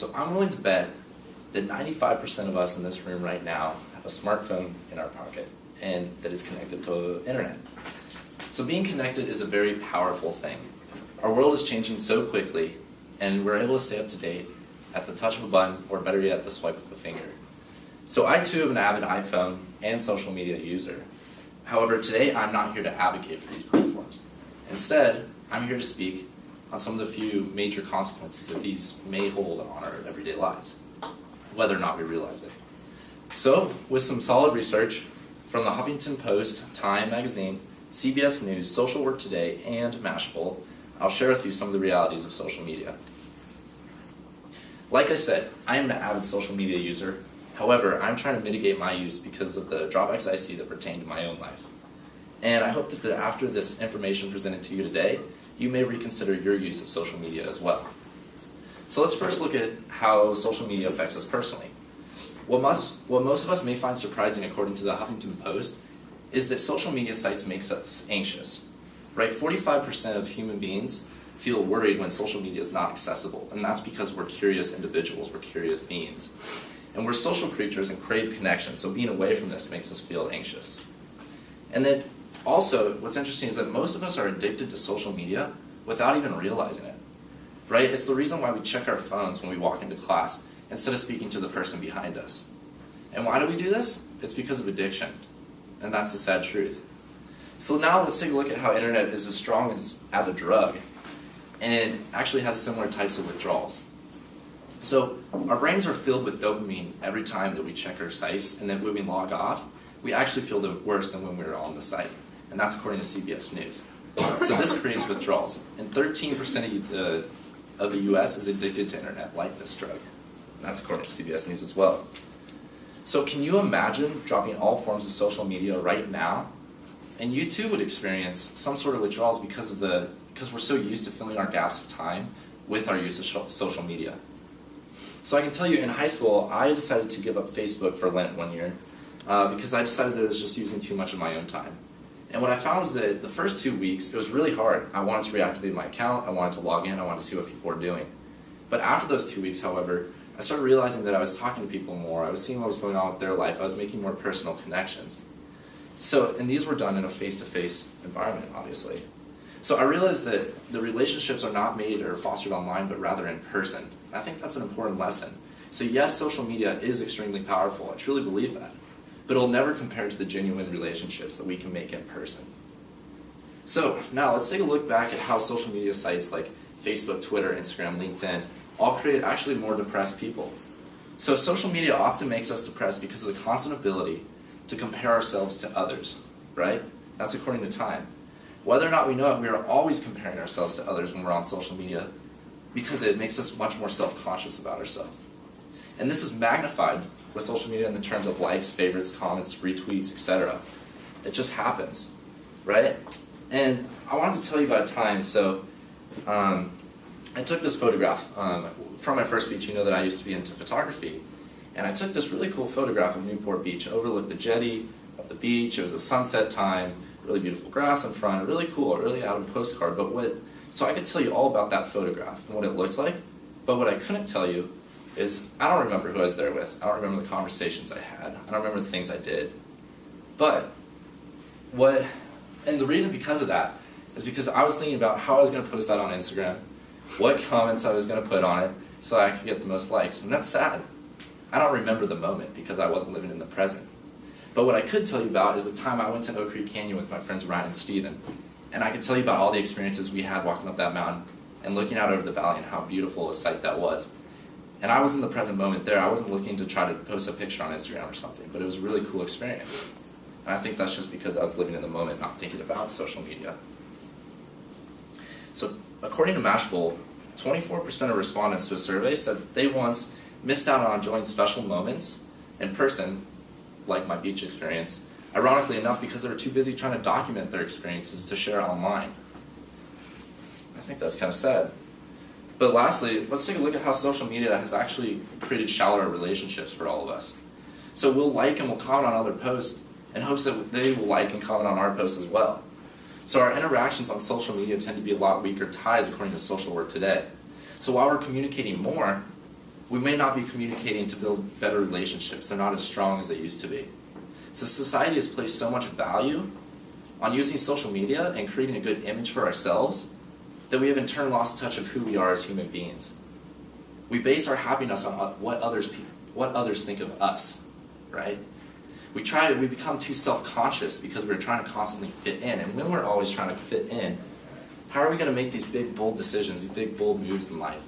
So I'm willing to bet that 95% of us in this room right now have a smartphone in our pocket and that is connected to the internet. So being connected is a very powerful thing. Our world is changing so quickly, and we're able to stay up to date at the touch of a button, or better yet, the swipe of a finger. So I too am an avid iPhone and social media user. However, today I'm not here to advocate for these platforms. Instead, I'm here to speak on some of the few major consequences that these may hold on our everyday lives, whether or not we realize it. So, with some solid research from the Huffington Post, Time Magazine, CBS News, Social Work Today, and Mashable, I'll share with you some of the realities of social media. Like I said, I am an avid social media user. However, I'm trying to mitigate my use because of the drawbacks I see that pertain to my own life. And I hope that after this information presented to you today, you may reconsider your use of social media as well. So let's first look at how social media affects us personally. What most of us may find surprising, according to the Huffington Post, is that social media sites makes us anxious. Right? 45% of human beings feel worried when social media is not accessible, and that's because we're curious individuals, we're curious beings. And we're social creatures and crave connection, so being away from this makes us feel anxious. And then also, what's interesting is that most of us are addicted to social media without even realizing it. Right? It's the reason why we check our phones when we walk into class instead of speaking to the person behind us. And why do we do this? It's because of addiction. And that's the sad truth. So now let's take a look at how internet is as strong as a drug and actually has similar types of withdrawals. So our brains are filled with dopamine every time that we check our sites, and then when we log off, we actually feel worse than when we were on the site. And that's according to CBS News. So this creates withdrawals. And 13% of the US is addicted to internet like this drug. And that's according to CBS News as well. So can you imagine dropping all forms of social media right now? And you too would experience some sort of withdrawals because we're so used to filling our gaps of time with our use of social media. So I can tell you, in high school, I decided to give up Facebook for Lent one year because I decided that it was just using too much of my own time. And what I found was that the first 2 weeks, it was really hard. I wanted to reactivate my account, I wanted to log in, I wanted to see what people were doing. But after those 2 weeks, however, I started realizing that I was talking to people more, I was seeing what was going on with their life, I was making more personal connections. And these were done in a face-to-face environment, obviously. So I realized that the relationships are not made or fostered online, but rather in person. I think that's an important lesson. So yes, social media is extremely powerful, I truly believe that. But it'll never compare to the genuine relationships that we can make in person. So now let's take a look back at how social media sites like Facebook, Twitter, Instagram, LinkedIn all create actually more depressed people. So social media often makes us depressed because of the constant ability to compare ourselves to others, right? That's according to Time. Whether or not we know it, we are always comparing ourselves to others when we're on social media because it makes us much more self-conscious about ourselves. And this is magnified with social media in the terms of likes, favorites, comments, retweets, etc. It just happens, right? And I wanted to tell you about a time. So I took this photograph. From my first speech, you know that I used to be into photography. And I took this really cool photograph of Newport Beach. It overlooked the jetty of the beach. It was a sunset time, really beautiful grass in front, really cool, really out of a postcard. So I could tell you all about that photograph and what it looked like, but what I couldn't tell you is I don't remember who I was there with. I don't remember the conversations I had. I don't remember the things I did. And the reason because of that is because I was thinking about how I was going to post that on Instagram, what comments I was going to put on it so I could get the most likes. And that's sad. I don't remember the moment because I wasn't living in the present. But what I could tell you about is the time I went to Oak Creek Canyon with my friends Ryan and Steven. And I could tell you about all the experiences we had walking up that mountain and looking out over the valley and how beautiful a sight that was. And I was in the present moment there. I wasn't looking to try to post a picture on Instagram or something, but it was a really cool experience. And I think that's just because I was living in the moment, not thinking about social media. So according to Mashable, 24% of respondents to a survey said that they once missed out on enjoying special moments in person, like my beach experience, ironically enough because they were too busy trying to document their experiences to share online. I think that's kind of sad. But lastly, let's take a look at how social media has actually created shallower relationships for all of us. So we'll like and we'll comment on other posts in hopes that they will like and comment on our posts as well. So our interactions on social media tend to be a lot weaker ties according to Social Work Today. So while we're communicating more, We may not be communicating to build better relationships. They're not as strong as they used to be. So society has placed so much value on using social media and creating a good image for ourselves that we have in turn lost touch of who we are as human beings. We base our happiness on what others think of us, right? We become too self-conscious because we're trying to constantly fit in. And when we're always trying to fit in, how are we going to make these big, bold decisions, these big, bold moves in life,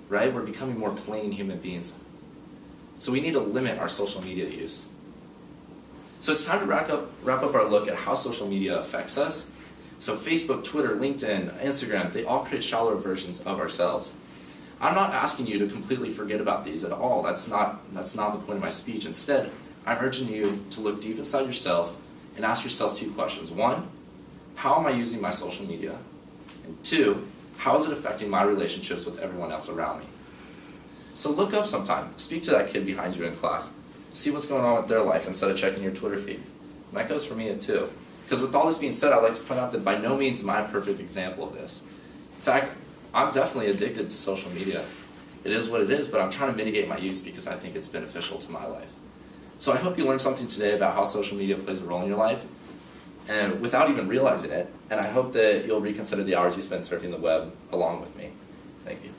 right? We're becoming more plain human beings. So we need to limit our social media use. So it's time to wrap up our look at how social media affects us. So Facebook, Twitter, LinkedIn, Instagram, they all create shallower versions of ourselves. I'm not asking you to completely forget about these at all. That's not the point of my speech. Instead, I'm urging you to look deep inside yourself and ask yourself 2 questions. 1, how am I using my social media? And 2, how is it affecting my relationships with everyone else around me? So look up sometime. Speak to that kid behind you in class. See what's going on with their life instead of checking your Twitter feed. And that goes for me too. Because with all this being said, I'd like to point out that by no means am I a perfect example of this. In fact, I'm definitely addicted to social media. It is what it is, but I'm trying to mitigate my use because I think it's beneficial to my life. So I hope you learned something today about how social media plays a role in your life, and without even realizing it. And I hope that you'll reconsider the hours you spend surfing the web along with me. Thank you.